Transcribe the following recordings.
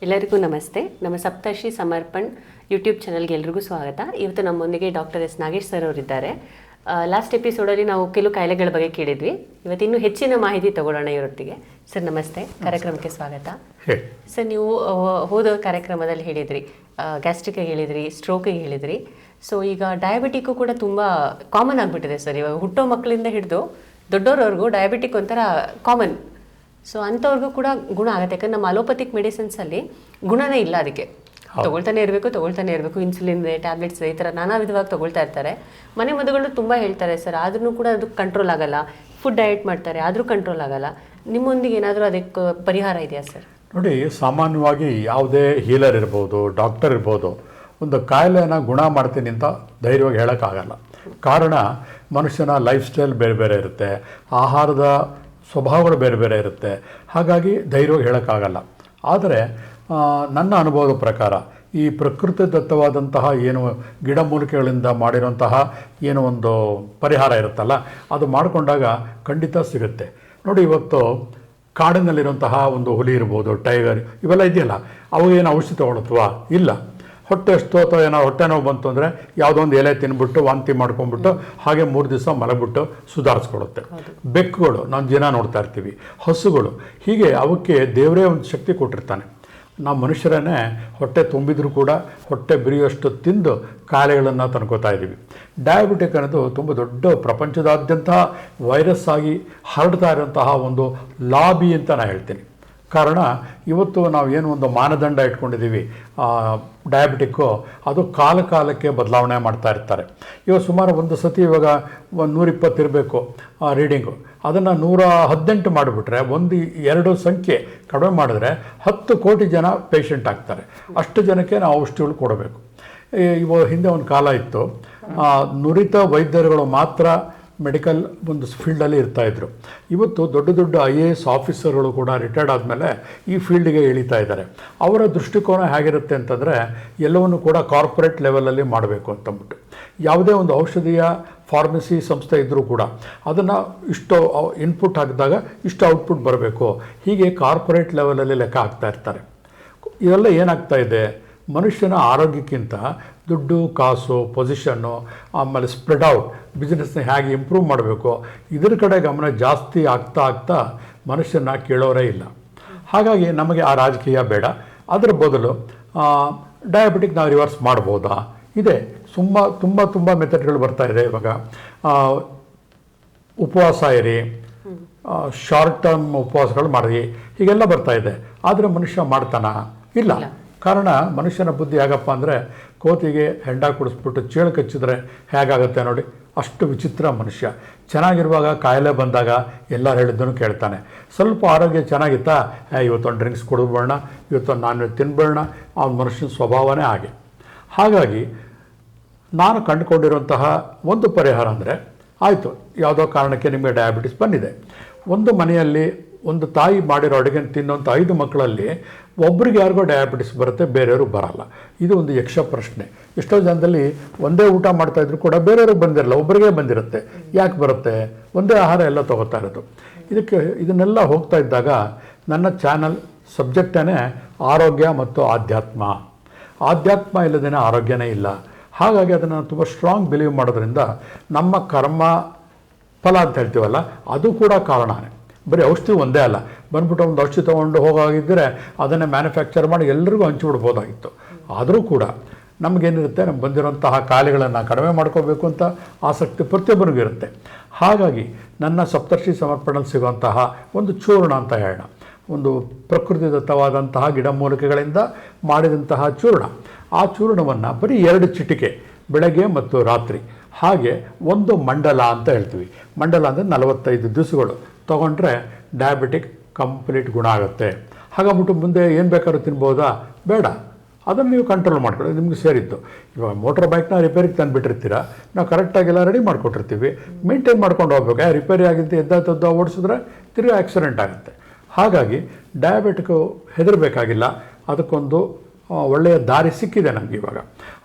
ಎಲ್ಲರಿಗೂ ನಮಸ್ತೆ. ನಮ್ಮ ಸಪ್ತರ್ಷಿ ಸಮರ್ಪಣ್ ಯೂಟ್ಯೂಬ್ ಚಾನಲ್ಗೆ ಎಲ್ರಿಗೂ ಸ್ವಾಗತ. ಇವತ್ತು ನಮ್ಮೊಂದಿಗೆ ಡಾಕ್ಟರ್ ಎಸ್ ನಾಗೇಶ್ ಸರ್ ಅವರಿದ್ದಾರೆ. ಲಾಸ್ಟ್ ಎಪಿಸೋಡಲ್ಲಿ ನಾವು ಕೆಲವು ಕಾಯಿಲೆಗಳ ಬಗ್ಗೆ ಕೇಳಿದ್ವಿ. ಇವತ್ತು ಇನ್ನೂ ಹೆಚ್ಚಿನ ಮಾಹಿತಿ ತಗೊಳ್ಳೋಣ ಇವರೊಟ್ಟಿಗೆ. ಸರ್ ನಮಸ್ತೆ, ಕಾರ್ಯಕ್ರಮಕ್ಕೆ ಸ್ವಾಗತ. ಸರ್, ನೀವು ಹೋದ ಕಾರ್ಯಕ್ರಮದಲ್ಲಿ ಹೇಳಿದ್ರಿ, ಗ್ಯಾಸ್ಟ್ರಿಕ್ಗೆ ಹೇಳಿದ್ರಿ, ಸ್ಟ್ರೋಕಿಗೆ ಹೇಳಿದ್ರಿ. ಸೊ ಈಗ ಡಯಾಬಿಟಿಕ್ಕು ಕೂಡ ತುಂಬ ಕಾಮನ್ ಆಗಿಬಿಟ್ಟಿದೆ ಸರ್. ಇವಾಗ ಹುಟ್ಟೋ ಮಕ್ಕಳಿಂದ ಹಿಡಿದು ದೊಡ್ಡೋರವರೆಗೂ ಡಯಾಬಿಟಿಕ್ ಒಂಥರ ಕಾಮನ್. ಸೊ ಅಂಥವ್ರಿಗೂ ಕೂಡ ಗುಣ ಆಗುತ್ತೆ. ಯಾಕಂದ್ರೆ ನಮ್ಮ ಅಲೋಪತಿಕ್ ಮೆಡಿಸಿನ್ಸಲ್ಲಿ ಗುಣನೇ ಇಲ್ಲ, ಅದಕ್ಕೆ ತೊಗೊಳ್ತಾನೆ ಇರಬೇಕು. ಇನ್ಸುಲಿನ್ ಟ್ಯಾಬ್ಲೆಟ್ಸ್ ಈ ಥರ ನಾನಾ ವಿಧವಾಗಿ ತೊಗೊಳ್ತಾ ಇರ್ತಾರೆ. ಮನೆ ಮದ್ದುಗಳು ತುಂಬ ಹೇಳ್ತಾರೆ ಸರ್, ಆದ್ರೂ ಕೂಡ ಅದು ಕಂಟ್ರೋಲ್ ಆಗಲ್ಲ. ಫುಡ್ ಡಯಟ್ ಮಾಡ್ತಾರೆ, ಆದರೂ ಕಂಟ್ರೋಲ್ ಆಗಲ್ಲ. ನಿಮ್ಮೊಂದಿಗೆ ಏನಾದರೂ ಅದಕ್ಕೆ ಪರಿಹಾರ ಇದೆಯಾ ಸರ್? ನೋಡಿ, ಸಾಮಾನ್ಯವಾಗಿ ಯಾವುದೇ ಹೀಲರ್ ಇರ್ಬೋದು, ಡಾಕ್ಟರ್ ಇರ್ಬೋದು, ಒಂದು ಕಾಯಿಲೆನ ಗುಣ ಮಾಡ್ತೀನಿ ಅಂತ ಧೈರ್ಯವಾಗಿ ಹೇಳೋಕ್ಕಾಗಲ್ಲ. ಕಾರಣ, ಮನುಷ್ಯನ ಲೈಫ್ ಸ್ಟೈಲ್ ಬೇರೆ ಬೇರೆ ಇರುತ್ತೆ, ಆಹಾರದ ಸ್ವಭಾವಗಳು ಬೇರೆ ಬೇರೆ ಇರುತ್ತೆ. ಹಾಗಾಗಿ ಧೈರ್ಯವಾಗಿ ಹೇಳೋಕ್ಕಾಗಲ್ಲ. ಆದರೆ ನನ್ನ ಅನುಭವದ ಪ್ರಕಾರ ಈ ಪ್ರಕೃತಿ ದತ್ತವಾದಂತಹ ಏನು ಗಿಡಮೂಲಿಕೆಗಳಿಂದ ಮಾಡಿರುವಂತಹ ಏನು ಒಂದು ಪರಿಹಾರ ಇರುತ್ತಲ್ಲ, ಅದು ಮಾಡಿಕೊಂಡಾಗ ಖಂಡಿತ ಸಿಗುತ್ತೆ. ನೋಡಿ, ಇವತ್ತು ಕಾಡಿನಲ್ಲಿರುವಂತಹ ಒಂದು ಹುಲಿ ಇರ್ಬೋದು, ಟೈಗರ್ ಇವೆಲ್ಲ ಇದೆಯಲ್ಲ, ಅವಾಗೇನು ಔಷಧಿ ತೊಗೊಳತ್ವಾ? ಇಲ್ಲ. ಹೊಟ್ಟೆ ಎಷ್ಟೋ ಅಥವಾ ಏನೋ ಹೊಟ್ಟೆ ನೋವು ಬಂತು ಅಂದರೆ ಯಾವುದೋ ಒಂದು ಎಲೆ ತಿನ್ಬಿಟ್ಟು ವಾಂತಿ ಮಾಡ್ಕೊಂಡ್ಬಿಟ್ಟು ಹಾಗೆ 3 ದಿವಸ ಮಲಗಿಬಿಟ್ಟು ಸುಧಾರಿಸ್ಕೊಡುತ್ತೆ. ಬೆಕ್ಕುಗಳು ನಾವು ದಿನ ನೋಡ್ತಾ ಇರ್ತೀವಿ, ಹಸುಗಳು, ಹೀಗೆ ಅವಕ್ಕೆ ದೇವರೇ ಒಂದು ಶಕ್ತಿ ಕೊಟ್ಟಿರ್ತಾನೆ. ನಾವು ಮನುಷ್ಯರನ್ನೇ ಹೊಟ್ಟೆ ತುಂಬಿದ್ರೂ ಕೂಡ ಹೊಟ್ಟೆ ಬಿರಿಯುವಷ್ಟು ತಿಂದು ಕಾಯಿಲೆಗಳನ್ನು ತಂದ್ಕೋತಾ ಇದ್ದೀವಿ. ಡಯಾಬಿಟಿಕ್ ಅನ್ನೋದು ತುಂಬ ದೊಡ್ಡ ಪ್ರಪಂಚದಾದ್ಯಂತ ವೈರಸ್ ಆಗಿ ಹರಡ್ತಾ ಇರೋಂತಹ ಒಂದು ಲಾಬಿ ಅಂತ ನಾನು ಹೇಳ್ತೀನಿ. ಕಾರಣ, ಇವತ್ತು ನಾವು ಏನು ಒಂದು ಮಾನದಂಡ ಇಟ್ಕೊಂಡಿದ್ದೀವಿ ಡಯಾಬಿಟಿಕ್ಕು, ಅದು ಕಾಲಕ್ಕೆ ಬದಲಾವಣೆ ಮಾಡ್ತಾ ಇರ್ತಾರೆ. ಇವಾಗ ಸುಮಾರು ಒಂದು ಸತಿ ಇವಾಗ 120 ಇರಬೇಕು ರೀಡಿಂಗು, ಅದನ್ನು 118 ಮಾಡಿಬಿಟ್ರೆ, 1-2 ಸಂಖ್ಯೆ ಕಡಿಮೆ ಮಾಡಿದ್ರೆ 10 ಕೋಟಿ ಜನ ಪೇಷಂಟ್ ಆಗ್ತಾರೆ. ಅಷ್ಟು ಜನಕ್ಕೆ ನಾವು ಔಷಧಿಗಳು ಕೊಡಬೇಕು. ಇವಾಗ ಹಿಂದೆ ಒಂದು ಕಾಲ ಇತ್ತು, ನುರಿತ ವೈದ್ಯರುಗಳು ಮಾತ್ರ ಮೆಡಿಕಲ್ ಒಂದು ಫೀಲ್ಡಲ್ಲಿ ಇರ್ತಾಯಿದ್ರು. ಇವತ್ತು ದೊಡ್ಡ ದೊಡ್ಡ IAS ಆಫೀಸರ್ಗಳು ಕೂಡ ರಿಟೈರ್ಡ್ ಆದಮೇಲೆ ಈ ಫೀಲ್ಡಿಗೆ ಇಳಿತಾ ಇದ್ದಾರೆ. ಅವರ ದೃಷ್ಟಿಕೋನ ಹೇಗಿರುತ್ತೆ ಅಂತಂದರೆ, ಎಲ್ಲವನ್ನು ಕೂಡ ಕಾರ್ಪೊರೇಟ್ ಲೆವೆಲಲ್ಲಿ ಮಾಡಬೇಕು ಅಂತಂದ್ಬಿಟ್ಟು, ಯಾವುದೇ ಒಂದು ಔಷಧಿಯ ಫಾರ್ಮಸಿ ಸಂಸ್ಥೆ ಇದ್ದರೂ ಕೂಡ ಅದನ್ನು ಇಷ್ಟು ಇನ್ಪುಟ್ ಹಾಕಿದಾಗ ಇಷ್ಟು ಔಟ್ಪುಟ್ ಬರಬೇಕು, ಹೀಗೆ ಕಾರ್ಪೊರೇಟ್ ಲೆವೆಲಲ್ಲಿ ಲೆಕ್ಕ ಹಾಕ್ತಾ ಇರ್ತಾರೆ. ಇದೆಲ್ಲ ಏನಾಗ್ತಾ ಇದೆ, ಮನುಷ್ಯನ ಆರೋಗ್ಯಕ್ಕಿಂತ ದುಡ್ಡು, ಕಾಸು, ಪೊಸಿಷನ್ನು, ಆಮೇಲೆ ಸ್ಪ್ರೆಡ್ ಔಟ್ ಬಿಸ್ನೆಸ್ನ ಹೇಗೆ ಇಂಪ್ರೂವ್ ಮಾಡಬೇಕು, ಇದರ ಕಡೆ ಗಮನ ಜಾಸ್ತಿ ಆಗ್ತಾ ಮನುಷ್ಯನ ಕೇಳೋರೇ ಇಲ್ಲ. ಹಾಗಾಗಿ ನಮಗೆ ಆ ರಾಜಕೀಯ ಬೇಡ. ಅದರ ಬದಲು ಡಯಾಬಿಟಿಕ್ ನಾವು ರಿವರ್ಸ್ ಮಾಡ್ಬೋದಾ? ಇದೆ, ತುಂಬ ಮೆಥಡ್ಗಳು ಬರ್ತಾ ಇದೆ. ಇವಾಗ ಉಪವಾಸ ಇರಿ, ಶಾರ್ಟ್ ಟರ್ಮ್ ಉಪವಾಸಗಳು ಮಾಡಿ, ಹೀಗೆಲ್ಲ ಬರ್ತಾ ಇದೆ. ಆದರೆ ಮನುಷ್ಯ ಮಾಡ್ತಾನಾ? ಇಲ್ಲ. ಕಾರಣ, ಮನುಷ್ಯನ ಬುದ್ಧಿ ಹೇಗಪ್ಪ ಅಂದರೆ, ಕೋತಿಗೆ ಹೆಂಡ ಕುಡಿಸ್ಬಿಟ್ಟು ಚೇಳು ಕಚ್ಚಿದ್ರೆ ಹೇಗಾಗುತ್ತೆ ನೋಡಿ, ಅಷ್ಟು ವಿಚಿತ್ರ ಮನುಷ್ಯ. ಚೆನ್ನಾಗಿರುವಾಗ ಕಾಯಿಲೆ ಬಂದಾಗ ಎಲ್ಲರೂ ಹೇಳಿದ್ದನ್ನು ಕೇಳ್ತಾನೆ. ಸ್ವಲ್ಪ ಆರೋಗ್ಯ ಚೆನ್ನಾಗಿತ್ತಾ, ಇವತ್ತೊಂದು ಡ್ರಿಂಕ್ಸ್ ಕುಡಿದ್ಬೇಡ, ಇವತ್ತೊಂದು ನಾನ್ ವೆಜ್ ತಿನ್ಬೇಡ, ಅವನ ಮನುಷ್ಯನ ಸ್ವಭಾವನೇ ಹಾಗೆ. ಹಾಗಾಗಿ ನಾನು ಕಂಡುಕೊಂಡಿರುವಂತಹ ಒಂದು ಪರಿಹಾರ ಅಂದರೆ, ಆಯಿತು, ಯಾವುದೋ ಕಾರಣಕ್ಕೆ ನಿಮಗೆ ಡಯಾಬಿಟಿಸ್ ಬಂದಿದೆ, ಒಂದು ಮನೆಯಲ್ಲಿ ಒಂದು ತಾಯಿ ಮಾಡಿರೋ ಅಡುಗೆ ತಿನ್ನೋಂಥ 5 ಮಕ್ಕಳಲ್ಲಿ ಒಬ್ರಿಗೆ ಯಾರಿಗೋ ಡಯಾಬಿಟಿಸ್ ಬರುತ್ತೆ, ಬೇರೆಯವರು ಬರಲ್ಲ. ಇದು ಒಂದು ಯಕ್ಷ ಪ್ರಶ್ನೆ. ಎಷ್ಟೋ ಜನದಲ್ಲಿ ಒಂದೇ ಊಟ ಮಾಡ್ತಾಯಿದ್ರು ಕೂಡ ಬೇರೆಯವ್ರಿಗೆ ಬಂದಿರಲ್ಲ, ಒಬ್ಬರಿಗೆ ಬಂದಿರುತ್ತೆ. ಯಾಕೆ ಬರುತ್ತೆ? ಒಂದೇ ಆಹಾರ ಎಲ್ಲ ತೊಗೋತಾ ಇರೋದು. ಇದನ್ನೆಲ್ಲ ಹೋಗ್ತಾ ಇದ್ದಾಗ ನನ್ನ ಚಾನಲ್ ಸಬ್ಜೆಕ್ಟೇ ಆರೋಗ್ಯ ಮತ್ತು ಆಧ್ಯಾತ್ಮ. ಆಧ್ಯಾತ್ಮ ಇಲ್ಲದೇನೆ ಆರೋಗ್ಯನೇ ಇಲ್ಲ. ಹಾಗಾಗಿ ಅದನ್ನು ತುಂಬ ಸ್ಟ್ರಾಂಗ್ ಬಿಲೀವ್ ಮಾಡೋದ್ರಿಂದ ನಮ್ಮ ಕರ್ಮ ಫಲ ಅಂತ ಹೇಳ್ತೀವಲ್ಲ, ಅದು ಕೂಡ ಕಾರಣನೇ. ಬರೀ ಔಷಧಿ ಒಂದೇ ಅಲ್ಲ, ಬಂದ್ಬಿಟ್ಟು ಒಂದು ಔಷಧಿ ತೊಗೊಂಡು ಹೋಗಾಗಿದ್ದರೆ ಅದನ್ನೇ ಮ್ಯಾನುಫ್ಯಾಕ್ಚರ್ ಮಾಡಿ ಎಲ್ಲರಿಗೂ ಹಂಚಿಬಿಡ್ಬೋದಾಗಿತ್ತು. ಆದರೂ ಕೂಡ ನಮಗೇನಿರುತ್ತೆ, ನಮ್ಗೆ ಬಂದಿರೋಂತಹ ಕಾಯಿಲೆಗಳನ್ನು ಕಡಿಮೆ ಮಾಡ್ಕೋಬೇಕು ಅಂತ ಆಸಕ್ತಿ ಪ್ರತಿಯೊಬ್ಬರಿಗೂ ಇರುತ್ತೆ. ಹಾಗಾಗಿ ನನ್ನ ಸಪ್ತರ್ಷಿ ಸಮರ್ಪಣೆಯಲ್ಲಿ ಸಿಗುವಂತಹ ಒಂದು ಚೂರ್ಣ ಅಂತ ಹೇಳೋಣ, ಒಂದು ಪ್ರಕೃತಿ ದತ್ತವಾದಂತಹ ಗಿಡಮೂಲಿಕೆಗಳಿಂದ ಮಾಡಿದಂತಹ ಚೂರ್ಣ. ಆ ಚೂರ್ಣವನ್ನು ಬರೀ 2 ಚಿಟಿಕೆ ಬೆಳಗ್ಗೆ ಮತ್ತು ರಾತ್ರಿ, ಹಾಗೆ ಒಂದು ಮಂಡಲ ಅಂತ ಹೇಳ್ತೀವಿ. ಮಂಡಲ ಅಂದರೆ 45 ದಿವಸಗಳು ತೊಗೊಂಡ್ರೆ ಡಯಾಬಿಟಿಕ್ ಕಂಪ್ಲೀಟ್ ಗುಣ ಆಗುತ್ತೆ. ಹಾಗಾಗ್ಬಿಟ್ಟು ಮುಂದೆ ಏನು ಬೇಕಾದ್ರೂ ತಿನ್ಬೋದಾ? ಬೇಡ. ಅದನ್ನು ನೀವು ಕಂಟ್ರೋಲ್ ಮಾಡ್ಕೊಳ್ಳಿ, ನಿಮ್ಗೆ ಸೇರಿತ್ತು. ಇವಾಗ ಮೋಟ್ರ್ ಬೈಕ್ನ ರಿಪೇರಿಗೆ ತಂದುಬಿಟ್ಟಿರ್ತೀರ, ನಾವು ಕರೆಕ್ಟಾಗೆಲ್ಲ ರೆಡಿ ಮಾಡಿಕೊಟ್ಟಿರ್ತೀವಿ, ಮೇಂಟೈನ್ ಮಾಡ್ಕೊಂಡು ಹೋಗ್ಬೇಕು. ರಿಪೇರಿ ಆಗಿದ್ದು ಎದ್ದ ಓಡಿಸಿದ್ರೆ ತಿರುಗಿ ಆಕ್ಸಿಡೆಂಟ್ ಆಗುತ್ತೆ. ಹಾಗಾಗಿ ಡಯಾಬಿಟಿಕ್ಕು ಹೆದರಬೇಕಾಗಿಲ್ಲ, ಅದಕ್ಕೊಂದು ಒಳ್ಳೆಯ ದಾರಿ ಸಿಕ್ಕಿದೆ ನಮಗೆ ಇವಾಗ.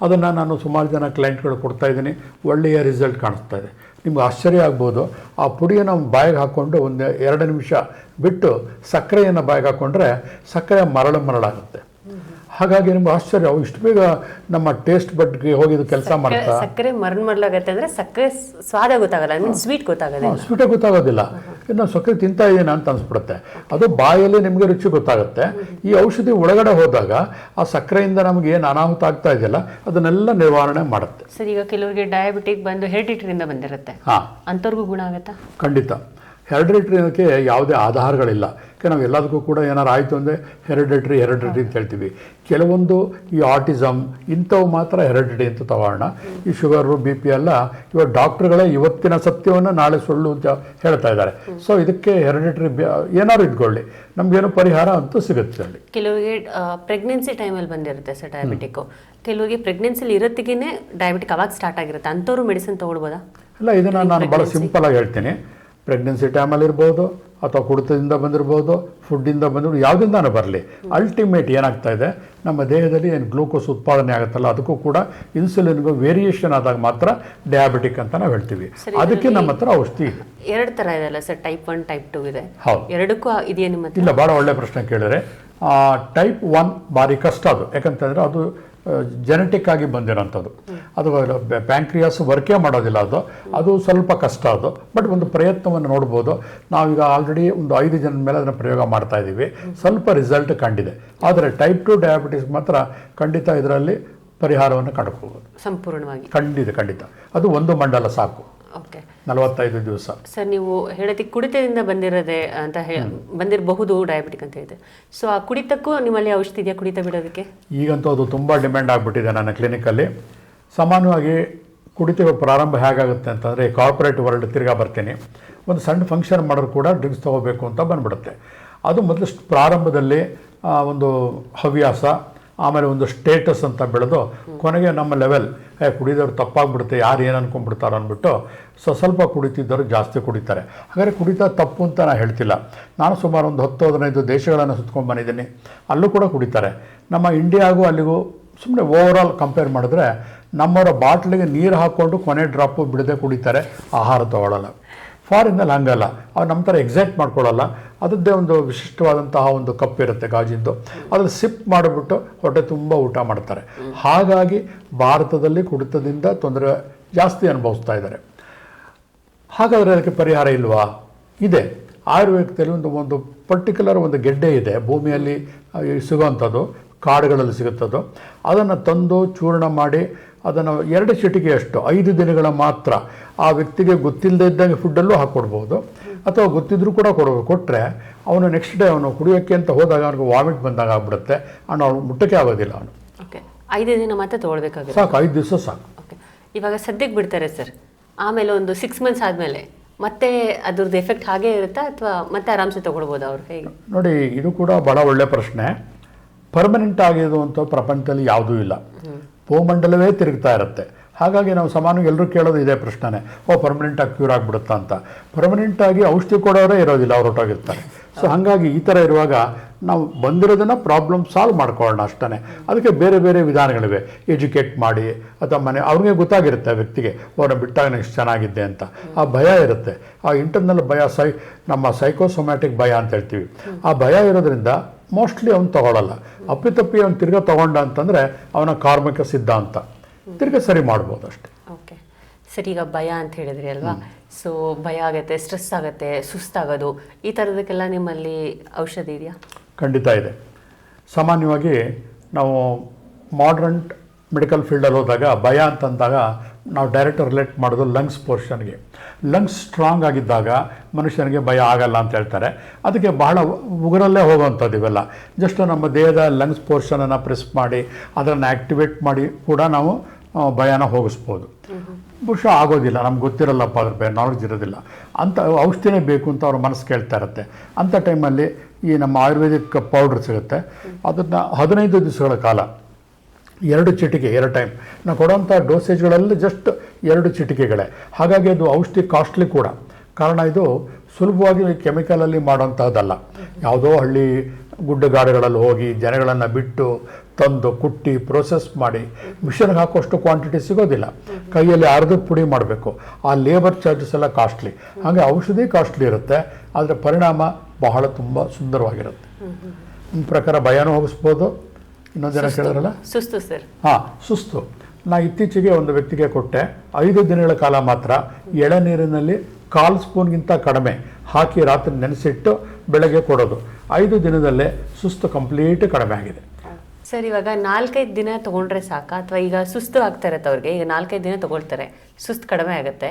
ಅದನ್ನು ನಾನು ಸುಮಾರು ಜನ ಕ್ಲೈಂಟ್ಗಳು ಕೊಡ್ತಾಯಿದ್ದೀನಿ, ಒಳ್ಳೆಯ ರಿಸಲ್ಟ್ ಕಾಣಿಸ್ತಾ ಇದೆ. ನಿಮ್ಗೆ ಆಶ್ಚರ್ಯ ಆಗ್ಬೋದು, ಆ ಪುಡಿಯನ್ನು ಬಾಯಿಗೆ ಹಾಕ್ಕೊಂಡು ಒಂದು 2 ನಿಮಿಷ ಬಿಟ್ಟು ಸಕ್ಕರೆಯನ್ನು ಬಾಯಿಗೆ ಹಾಕ್ಕೊಂಡ್ರೆ ಸಕ್ಕರೆ ಮರಳಾಗುತ್ತೆ. ಹಾಗಾಗಿ ನಿಮ್ಗೆ ಆಶ್ಚರ್ಯ, ಅವು ಇಷ್ಟು ಬೇಗ ನಮ್ಮ ಟೇಸ್ಟ್ ಬಡ್ಗೆ ಹೋಗಿದ್ದು ಕೆಲಸ ಮಾಡ್ತಾ. ಸಕ್ಕರೆ ಮರಳಾಗತ್ತೆ ಅಂದ್ರೆ ಸಕ್ಕರೆ ಸ್ವಾದ ಗೊತ್ತಾಗಲ್ಲ, ಸ್ವೀಟ್ ಗೊತ್ತಾಗಲ್ಲ, ಸ್ವೀಟೇ ಗೊತ್ತಾಗೋದಿಲ್ಲ. ಇನ್ನು ಸಕ್ಕರೆ ತಿಂತಾ ಇದ್ದೀನ ಅಂತ ಅನ್ಸ್ಬಿಡುತ್ತೆ. ಅದು ಬಾಯಲ್ಲಿ ನಿಮಗೆ ರುಚಿ ಗೊತ್ತಾಗುತ್ತೆ. ಈ ಔಷಧಿ ಒಳಗಡೆ ಹೋದಾಗ ಆ ಸಕ್ಕರೆಯಿಂದ ನಮ್ಗೆ ಏನು ಅನಾಹುತ ಆಗ್ತಾ ಇದೆಯಲ್ಲ ಅದನ್ನೆಲ್ಲ ನಿವಾರಣೆ ಮಾಡುತ್ತೆ. ಸರ್, ಈಗ ಕೆಲವರಿಗೆ ಡಯಾಬಿಟಿಕ್ ಬಂದು ಹೆರಿಡಿಟರಿಯಿಂದ ಬಂದಿರುತ್ತೆ, ಅಂಥವ್ರಿಗೂ ಗುಣ ಆಗುತ್ತಾ? ಖಂಡಿತ. ಹೆರಿಡಿಟ್ರಿಕ್ಕೆ ಯಾವುದೇ ಆಧಾರಗಳಿಲ್ಲ. ನಾವು ಎಲ್ಲದಕ್ಕೂ ಕೂಡ ಏನಾರು ಆಯಿತು ಅಂದರೆ ಹೆರಿಡಿಟ್ರಿ ಅಂತ ಹೇಳ್ತೀವಿ. ಕೆಲವೊಂದು ಈ ಆಟಿಸಮ್ ಇಂಥವು ಮಾತ್ರ ಹೆರಿಡಿಟಿ ಅಂತ ತಗೋಣ. ಈ ಶುಗರು BP ಎಲ್ಲ ಇವಾಗ ಡಾಕ್ಟ್ರುಗಳೇ ಇವತ್ತಿನ ಸತ್ಯವನ್ನು ನಾಳೆ ಸುಳ್ಳು ಅಂತ ಹೇಳ್ತಾ ಇದ್ದಾರೆ. ಸೊ ಇದಕ್ಕೆ ಹೆರಿಡಿಟ್ರಿ ಏನಾದ್ರು ಇದ್ಕೊಳ್ಳಿ, ನಮಗೇನು ಪರಿಹಾರ ಅಂತೂ ಸಿಗುತ್ತೆ ಅಲ್ಲಿ. ಕೆಲವರಿಗೆ ಪ್ರೆಗ್ನೆನ್ಸಿ ಟೈಮಲ್ಲಿ ಬಂದಿರುತ್ತೆ ಸರ್ ಡಯಾಬಿಟಿಕ್ಕು, ಕೆಲವರಿಗೆ ಪ್ರೆಗ್ನೆನ್ಸಿಲಿ ಇರೋತ್ತಿಗೆ ಡಯಾಬಿಟಿಕ್ ಅವಾಗ ಸ್ಟಾರ್ಟ್ ಆಗಿರುತ್ತೆ, ಅಂಥವ್ರು ಮೆಡಿಸಿನ್ ತೊಗೊಳ್ಬೋದಾ? ಇಲ್ಲ, ಇದನ್ನು ನಾನು ಭಾಳ ಸಿಂಪಲಾಗಿ ಹೇಳ್ತೀನಿ. ಪ್ರೆಗ್ನೆನ್ಸಿ ಟೈಮಲ್ಲಿ ಇರ್ಬೋದು, ಅಥವಾ ಕುಡಿತದಿಂದ ಬಂದಿರ್ಬೋದು, ಫುಡ್ಡಿಂದ ಬಂದಿರ್ಬೋದು, ಯಾವುದಿಂದಾನು ಬರಲಿ, ಅಲ್ಟಿಮೇಟ್ ಏನಾಗ್ತಾ ಇದೆ ನಮ್ಮ ದೇಹದಲ್ಲಿ ಏನು ಗ್ಲೂಕೋಸ್ ಉತ್ಪಾದನೆ ಆಗುತ್ತಲ್ಲ ಅದಕ್ಕೂ ಕೂಡ ಇನ್ಸುಲಿನ್ಗೂ ವೇರಿಯೇಷನ್ ಆದಾಗ ಮಾತ್ರ ಡಯಾಬಿಟಿಕ್ ಅಂತ ನಾವು ಹೇಳ್ತೀವಿ. ಅದಕ್ಕೆ ನಮ್ಮ ಹತ್ರ ಔಷಧಿ ಇದೆ. 2 ಥರ ಇದೆ ಅಲ್ಲ ಸರ್, ಟೈಪ್ 1 ಟೈಪ್ 2 ಇದೆ. ಹೌದು, ಎರಡಕ್ಕೂ ಇದೆಯಾ ನಿಮ್ಮ ಹತ್ರ? ಇಲ್ಲ, ಭಾಳ ಒಳ್ಳೆ ಪ್ರಶ್ನೆ ಕೇಳಿದ್ರೆ. ಟೈಪ್ 1 ಭಾರಿ ಕಷ್ಟ ಅದು. ಯಾಕಂತಂದರೆ ಅದು ಜೆನೆಟಿಕ್ ಆಗಿ ಬಂದಿರೋಂಥದ್ದು. ಅದು ಪ್ಯಾಂಕ್ರಿಯಾಸ್ ವರ್ಕೇ ಮಾಡೋದಿಲ್ಲ, ಅದು ಸ್ವಲ್ಪ ಕಷ್ಟ ಅದು. ಬಟ್ ಒಂದು ಪ್ರಯತ್ನವನ್ನು ನೋಡ್ಬೋದು. ನಾವೀಗ ಆಲ್ರೆಡಿ ಒಂದು 5 ಜನದ ಮೇಲೆ ಅದನ್ನು ಪ್ರಯೋಗ ಮಾಡ್ತಾ ಇದ್ದೀವಿ, ಸ್ವಲ್ಪ ರಿಸಲ್ಟ್ ಕಂಡಿದೆ. ಆದರೆ ಟೈಪ್ 2 ಡಯಾಬಿಟಿಸ್ ಮಾತ್ರ ಖಂಡಿತ ಇದರಲ್ಲಿ ಪರಿಹಾರವನ್ನು ಕಂಡುಕೋಬೋದು ಸಂಪೂರ್ಣವಾಗಿ. ಖಂಡಿತ ಅದು 1 ಮಂಡಲ ಸಾಕು. ಓಕೆ, 45 ದಿವಸ. ಸರ್, ನೀವು ಹೇಳೋದಕ್ಕೆ ಕುಡಿತದಿಂದ ಬಂದಿರೋದೆ ಅಂತ ಬಂದಿರಬಹುದು ಡಯಾಬಿಟಿಕ್ ಅಂತ ಹೇಳಿದೆ. ಸೊ ಆ ಕುಡಿತಕ್ಕೂ ನಿಮ್ಮಲ್ಲಿ ಔಷಧಿ ಇದೆಯಾ ಕುಡಿತ ಬಿಡೋದಕ್ಕೆ? ಈಗಂತೂ ಅದು ತುಂಬ ಡಿಮ್ಯಾಂಡ್ ಆಗಿಬಿಟ್ಟಿದೆ ನನ್ನ ಕ್ಲಿನಿಕಲ್ಲಿ. ಸಾಮಾನ್ಯವಾಗಿ ಕುಡಿತ ಪ್ರಾರಂಭ ಹೇಗಾಗುತ್ತೆ ಅಂತಂದರೆ, ಕಾರ್ಪೊರೇಟ್ ವರ್ಲ್ಡ್ ತಿರ್ಗಾ ಬರ್ತೀನಿ, ಒಂದು ಸಣ್ಣ ಫಂಕ್ಷನ್ ಮಾಡೋರು ಕೂಡ ಡ್ರಿಂಕ್ಸ್ ತೊಗೋಬೇಕು ಅಂತ ಬಂದ್ಬಿಡುತ್ತೆ. ಅದು ಮೊದಲು ಪ್ರಾರಂಭದಲ್ಲಿ ಒಂದು ಹವ್ಯಾಸ, ಆಮೇಲೆ ಒಂದು ಸ್ಟೇಟಸ್ ಅಂತ ಬೆಳೆದು ಕೊನೆಗೆ ನಮ್ಮ ಲೆವೆಲ್ ಕುಡಿದವ್ರು ತಪ್ಪಾಗ್ಬಿಡುತ್ತೆ, ಯಾರು ಏನು ಅನ್ಕೊಂಡ್ಬಿಡ್ತಾರೋ ಅಂದ್ಬಿಟ್ಟು ಸ್ವಲ್ಪ ಕುಡಿತಿದ್ದವರು ಜಾಸ್ತಿ ಕುಡಿತಾರೆ. ಹಾಗಾದರೆ ಕುಡಿತ ತಪ್ಪು ಅಂತ ನಾನು ಹೇಳ್ತಿಲ್ಲ. ನಾನು ಸುಮಾರು ಒಂದು 10-15 ದೇಶಗಳನ್ನು ಸುತ್ಕೊಂಡು ಬಂದಿದ್ದೀನಿ, ಅಲ್ಲೂ ಕೂಡ ಕುಡಿತಾರೆ. ನಮ್ಮ ಇಂಡಿಯಾಗೂ ಅಲ್ಲಿಗೂ ಸುಮ್ಮನೆ ಓವರಾಲ್ ಕಂಪೇರ್ ಮಾಡಿದ್ರೆ ನಮ್ಮವರ ಬಾಟ್ಲಿಗೆ ನೀರು ಹಾಕ್ಕೊಂಡು ಕೊನೆ ಡ್ರಾಪು ಬಿಡದೆ ಕುಡಿತಾರೆ, ಆಹಾರ ತೊಗೊಳ್ಳಲ್ಲ. ಫಾರಿನಲ್ಲಿ ಹಂಗಲ್ಲ, ಅವ್ರು ನಮ್ಮ ಥರ ಎಕ್ಸಾಕ್ಟ್ ಮಾಡ್ಕೊಳ್ಳಲ್ಲ. ಅದರದ್ದೇ ಒಂದು ವಿಶಿಷ್ಟವಾದಂತಹ ಒಂದು ಕಪ್ ಇರುತ್ತೆ ಗಾಜಿಂದು, ಅದ್ರಲ್ಲಿ ಸಿಪ್ ಮಾಡಿಬಿಟ್ಟು ಹೊಟ್ಟೆ ತುಂಬ ಊಟ ಮಾಡ್ತಾರೆ. ಹಾಗಾಗಿ ಭಾರತದಲ್ಲಿ ಕುಡಿತದಿಂದ ತೊಂದರೆ ಜಾಸ್ತಿ ಅನುಭವಿಸ್ತಾ ಇದ್ದಾರೆ. ಹಾಗಾದರೆ ಅದಕ್ಕೆ ಪರಿಹಾರ ಇಲ್ವಾ? ಇದೆ. ಆಯುರ್ವೇದದಲ್ಲಿ ಒಂದು ಪರ್ಟಿಕ್ಯುಲರ್ ಒಂದು ಗೆಡ್ಡೆ ಇದೆ, ಭೂಮಿಯಲ್ಲಿ ಸಿಗೋವಂಥದ್ದು, ಕಾಡುಗಳಲ್ಲಿ ಸಿಗುತ್ತದು. ಅದನ್ನು ತಂದು ಚೂರ್ಣ ಮಾಡಿ ಅದನ್ನು 2 ಚಿಟಿಕೆಯಷ್ಟು 5 ದಿನಗಳ ಮಾತ್ರ ಆ ವ್ಯಕ್ತಿಗೆ ಗೊತ್ತಿಲ್ಲದೆ ಇದ್ದಂಗೆ ಫುಡ್ಡಲ್ಲೂ ಹಾಕ್ಕೊಡ್ಬೋದು, ಅಥವಾ ಗೊತ್ತಿದ್ರೂ ಕೂಡ ಕೊಟ್ಟರೆ ಅವನು ನೆಕ್ಸ್ಟ್ ಡೇ ಅವನು ಕುಡಿಯೋಕ್ಕೆ ಅಂತ ಹೋದಾಗ ಅವನಿಗೆ ವಾಮಿಟ್ ಬಂದಾಗ ಆಗ್ಬಿಡುತ್ತೆ, ಅವನು ಮುಟ್ಟಕ್ಕೆ ಆಗೋದಿಲ್ಲ. ಅವನು ಓಕೆ, 5 ದಿನ ಮತ್ತೆ ತೊಗೊಳ್ಬೇಕಾಗುತ್ತೆ? ಸಾಕು, 5 ದಿವಸ ಸಾಕು. ಓಕೆ, ಇವಾಗ ಸದ್ಯಕ್ಕೆ ಬಿಡ್ತಾರೆ ಸರ್, ಆಮೇಲೆ ಒಂದು 6 ಮಂತ್ಸ್ ಆದಮೇಲೆ ಮತ್ತೆ ಅದ್ರದ್ದು ಎಫೆಕ್ಟ್ ಹಾಗೇ ಇರುತ್ತಾ ಅಥವಾ ಮತ್ತೆ ಆರಾಮ್ಸೆ ತೊಗೊಳ್ಬೋದು ಅವ್ರು? ಹೇಗೆ ನೋಡಿ, ಇದು ಕೂಡ ಭಾಳ ಒಳ್ಳೆಯ ಪ್ರಶ್ನೆ. ಪರ್ಮನೆಂಟ್ ಆಗಿದ್ದು ಅಂತ ಪ್ರಪಂಚದಲ್ಲಿ ಯಾವುದೂ ಇಲ್ಲ, ಭೂಮಂಡಲವೇ ತಿರುಗ್ತಾ ಇರುತ್ತೆ. ಹಾಗಾಗಿ ನಾವು ಸಾಮಾನ್ಯವಾಗಿ ಎಲ್ಲರೂ ಕೇಳೋದು ಇದೇ ಪ್ರಶ್ನೆ, ಪರ್ಮನೆಂಟಾಗಿ ಕ್ಯೂರ್ ಆಗಿಬಿಡುತ್ತಾ ಅಂತ. ಪರ್ಮನೆಂಟಾಗಿ ಔಷಧಿ ಕೊಡೋರೇ ಇರೋದಿಲ್ಲ, ಅವ್ರು ಹೊರಟೋಗಿರ್ತಾರೆ. ಸೊ ಹಾಗಾಗಿ ಈ ಥರ ಇರುವಾಗ ನಾವು ಬಂದಿರೋದನ್ನು ಪ್ರಾಬ್ಲಮ್ ಸಾಲ್ವ್ ಮಾಡ್ಕೊಳ್ಳೋಣ ಅಷ್ಟೇ. ಅದಕ್ಕೆ ಬೇರೆ ಬೇರೆ ವಿಧಾನಗಳಿವೆ. ಎಜುಕೇಟ್ ಮಾಡಿ ಅಥವಾ ಅವ್ರಿಗೆ ಗೊತ್ತಾಗಿರುತ್ತೆ ಆ ವ್ಯಕ್ತಿಗೆ, ಅವ್ರನ್ನ ಬಿಟ್ಟಾಗ ನೆಕ್ಸ್ಟ್ ಚೆನ್ನಾಗಿದ್ದೆ ಅಂತ. ಆ ಭಯ ಇರುತ್ತೆ, ಆ ಇಂಟರ್ನಲ್ ಭಯ, ನಮ್ಮ ಸೈಕೋಸೊಮ್ಯಾಟಿಕ್ ಭಯ ಅಂತ ಹೇಳ್ತೀವಿ. ಆ ಭಯ ಇರೋದ್ರಿಂದ ಮೋಸ್ಟ್ಲಿ ಅವ್ನು ತೊಗೊಳ್ಳಲ್ಲ. ಅಪ್ಪಿತಪ್ಪಿ ಅವ್ನು ತಿರ್ಗಾ ತೊಗೊಂಡ ಅಂತಂದರೆ ಅವನ ಕಾರ್ಮಿಕ ಸಿದ್ಧಾಂತ ತಿರ್ಗಾ ಸರಿ ಮಾಡ್ಬೋದು ಅಷ್ಟೇ. ಓಕೆ ಸರಿ, ಈಗ ಭಯ ಅಂತ ಹೇಳಿದ್ರಿ ಅಲ್ವಾ, ಸೊ ಭಯ ಆಗುತ್ತೆ, ಸ್ಟ್ರೆಸ್ ಆಗುತ್ತೆ, ಸುಸ್ತಾಗೋದು, ಈ ಥರದಕ್ಕೆಲ್ಲ ನಿಮ್ಮಲ್ಲಿ ಔಷಧಿ ಇದೆಯಾ? ಖಂಡಿತ ಇದೆ. ಸಾಮಾನ್ಯವಾಗಿ ನಾವು ಮಾಡ್ರನ್ ಮೆಡಿಕಲ್ ಫೀಲ್ಡಲ್ಲಿ ಹೋದಾಗ ಭಯ ಅಂತಂದಾಗ ನಾವು ಡೈರೆಕ್ಟ್ ರಿಲೇಟ್ ಮಾಡೋದು ಲಂಗ್ಸ್ ಪೋರ್ಷನ್ಗೆ. ಲಂಗ್ಸ್ ಸ್ಟ್ರಾಂಗ್ ಆಗಿದ್ದಾಗ ಮನುಷ್ಯನಿಗೆ ಭಯ ಆಗಲ್ಲ ಅಂತ ಹೇಳ್ತಾರೆ. ಅದಕ್ಕೆ ಬಹಳ ಉಗುರಲ್ಲೇ ಹೋಗುವಂಥದ್ದು ಇವೆಲ್ಲ. ಜಸ್ಟ್ ನಮ್ಮ ದೇಹದ ಲಂಗ್ಸ್ ಪೋರ್ಷನನ್ನು ಪ್ರೆಸ್ ಮಾಡಿ ಅದನ್ನು ಆ್ಯಕ್ಟಿವೇಟ್ ಮಾಡಿ ಕೂಡ ನಾವು ಭಯನ ಹೋಗಿಸ್ಬೋದು. ಬಹುಶಃ ಆಗೋದಿಲ್ಲ, ನಮ್ಗೆ ಗೊತ್ತಿರಲ್ಲಪ್ಪ, ಅದ್ರ ಬಗ್ಗೆ ನಾಲೆಡ್ಜ್ ಇರೋದಿಲ್ಲ. ಅಂಥ ಔಷಧಿನೇ ಬೇಕು ಅಂತ ಅವ್ರ ಮನಸ್ಸು ಕೇಳ್ತಾ ಇರುತ್ತೆ. ಅಂಥ ಟೈಮಲ್ಲಿ ಈ ನಮ್ಮ ಆಯುರ್ವೇದಿಕ್ ಪೌಡ್ರ್ ಸಿಗುತ್ತೆ, ಅದನ್ನು 15 ದಿವಸಗಳ ಕಾಲ 2 ಚಿಟಿಕೆ 2 ಟೈಮ್ ನಾವು ಕೊಡೋಂಥ ಡೋಸೇಜ್ಗಳಲ್ಲಿ ಜಸ್ಟ್ 2 ಚಿಟಿಕೆಗಳೇ. ಹಾಗಾಗಿ ಅದು ಔಷಧಿ ಕಾಸ್ಟ್ಲಿ ಕೂಡ. ಕಾರಣ ಇದು ಸುಲಭವಾಗಿ ಕೆಮಿಕಲಲ್ಲಿ ಮಾಡೋಂಥದ್ದಲ್ಲ. ಯಾವುದೋ ಹಳ್ಳಿ ಗುಡ್ಡಗಾಡುಗಳಲ್ಲಿ ಹೋಗಿ ಜನಗಳನ್ನು ಬಿಟ್ಟು ತಂದು ಕುಟ್ಟಿ ಪ್ರೋಸೆಸ್ ಮಾಡಿ ಮಿಷನ್ಗೆ ಹಾಕೋಷ್ಟು ಕ್ವಾಂಟಿಟಿ ಸಿಗೋದಿಲ್ಲ. ಕೈಯಲ್ಲಿ ಅರ್ಧ ಪುಡಿ ಮಾಡಬೇಕು, ಆ ಲೇಬರ್ ಚಾರ್ಜಸ್ ಎಲ್ಲ ಕಾಸ್ಟ್ಲಿ. ಹಾಗೆ ಔಷಧಿ ಕಾಸ್ಟ್ಲಿ ಇರುತ್ತೆ, ಆದರೆ ಪರಿಣಾಮ ಬಹಳ ತುಂಬ ಸುಂದರವಾಗಿರುತ್ತೆ. ನಿಮ್ಮ ಪ್ರಕಾರ ಭಯನೂ ಹೋಗಿಸ್ಬೋದು, ಇನ್ನೊಂದೇನೋ ಕೇಳಿದ್ರಲ್ಲ ಸುಸ್ತು ಸರ್. ಹಾಂ, ಸುಸ್ತು. ನಾ ಇತ್ತೀಚೆಗೆ ಒಂದು ವ್ಯಕ್ತಿಗೆ ಕೊಟ್ಟೆ, 5 ದಿನಗಳ ಕಾಲ ಮಾತ್ರ ಎಳನೀರಿನಲ್ಲಿ 1/4 ಸ್ಪೂನ್ಗಿಂತ ಕಡಿಮೆ ಹಾಕಿ ರಾತ್ರಿ ನೆನೆಸಿಟ್ಟು ಬೆಳಗ್ಗೆ ಕೊಡೋದು. 5 ದಿನದಲ್ಲೇ ಸುಸ್ತು ಕಂಪ್ಲೀಟ್ ಕಡಿಮೆ ಆಗಿದೆ. ಸರ್, ಇವಾಗ 4-5 ದಿನ ತೊಗೊಂಡ್ರೆ ಸಾಕಾ, ಅಥವಾ ಈಗ ಸುಸ್ತು ಆಗ್ತಾ ಇರತ್ತೆ ಅವ್ರಿಗೆ, ಈಗ 4-5 ದಿನ ತೊಗೊಳ್ತಾರೆ, ಸುಸ್ತು ಕಡಿಮೆ ಆಗುತ್ತೆ,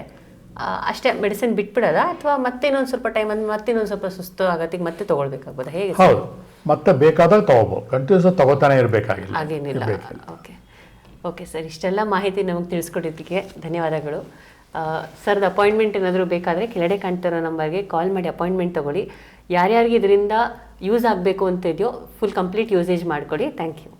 ಅಷ್ಟೇ ಮೆಡಿಸಿನ್ ಬಿಟ್ಬಿಡೋದಾ, ಅಥವಾ ಮತ್ತೆ ಇನ್ನೊಂದು ಸ್ವಲ್ಪ ಟೈಮ್ ಅಂದ್ರೆ ಮತ್ತೆ ಇನ್ನೊಂದು ಸ್ವಲ್ಪ ಸುಸ್ತು ಆಗತ್ತಿಗೆ ಮತ್ತೆ ತೊಗೊಳ್ಬೇಕಾಗ್ಬೋದಾ, ಹೇಗೆ? ಹೌದು, ಮತ್ತೆ ಬೇಕಾದಾಗ ತೊಗೋಬೋದು, ಕಂಟಿನ್ಯೂಸ್ ತಗೋತಾನೆ ಇರಬೇಕಾಗಿಲ್ಲ. ಹಾಗೇನಿಲ್ಲ. ಓಕೆ ಸರ್, ಇಷ್ಟೆಲ್ಲ ಮಾಹಿತಿ ನಮಗೆ ತಿಳಿಸ್ಕೊಟ್ಟಿದ್ದಕ್ಕೆ ಧನ್ಯವಾದಗಳು. ಸರ್ದು ಅಪಾಯಿಂಟ್ಮೆಂಟ್ ಏನಾದರೂ ಬೇಕಾದರೆ ಕೆಳಗಡೆ ಕಾಣ್ತಿರೋ ನಂಬರ್ಗೆ ಕಾಲ್ ಮಾಡಿ ಅಪಾಯಿಂಟ್ಮೆಂಟ್ ತೊಗೊಳ್ಳಿ. ಯಾರ್ಯಾರಿಗೆ ಇದರಿಂದ ಯೂಸ್ ಆಗಬೇಕು ಅಂತ ಇದೆಯೋ ಫುಲ್ ಕಂಪ್ಲೀಟ್ ಯೂಸೇಜ್ ಮಾಡಿಕೊಡಿ. Thank you.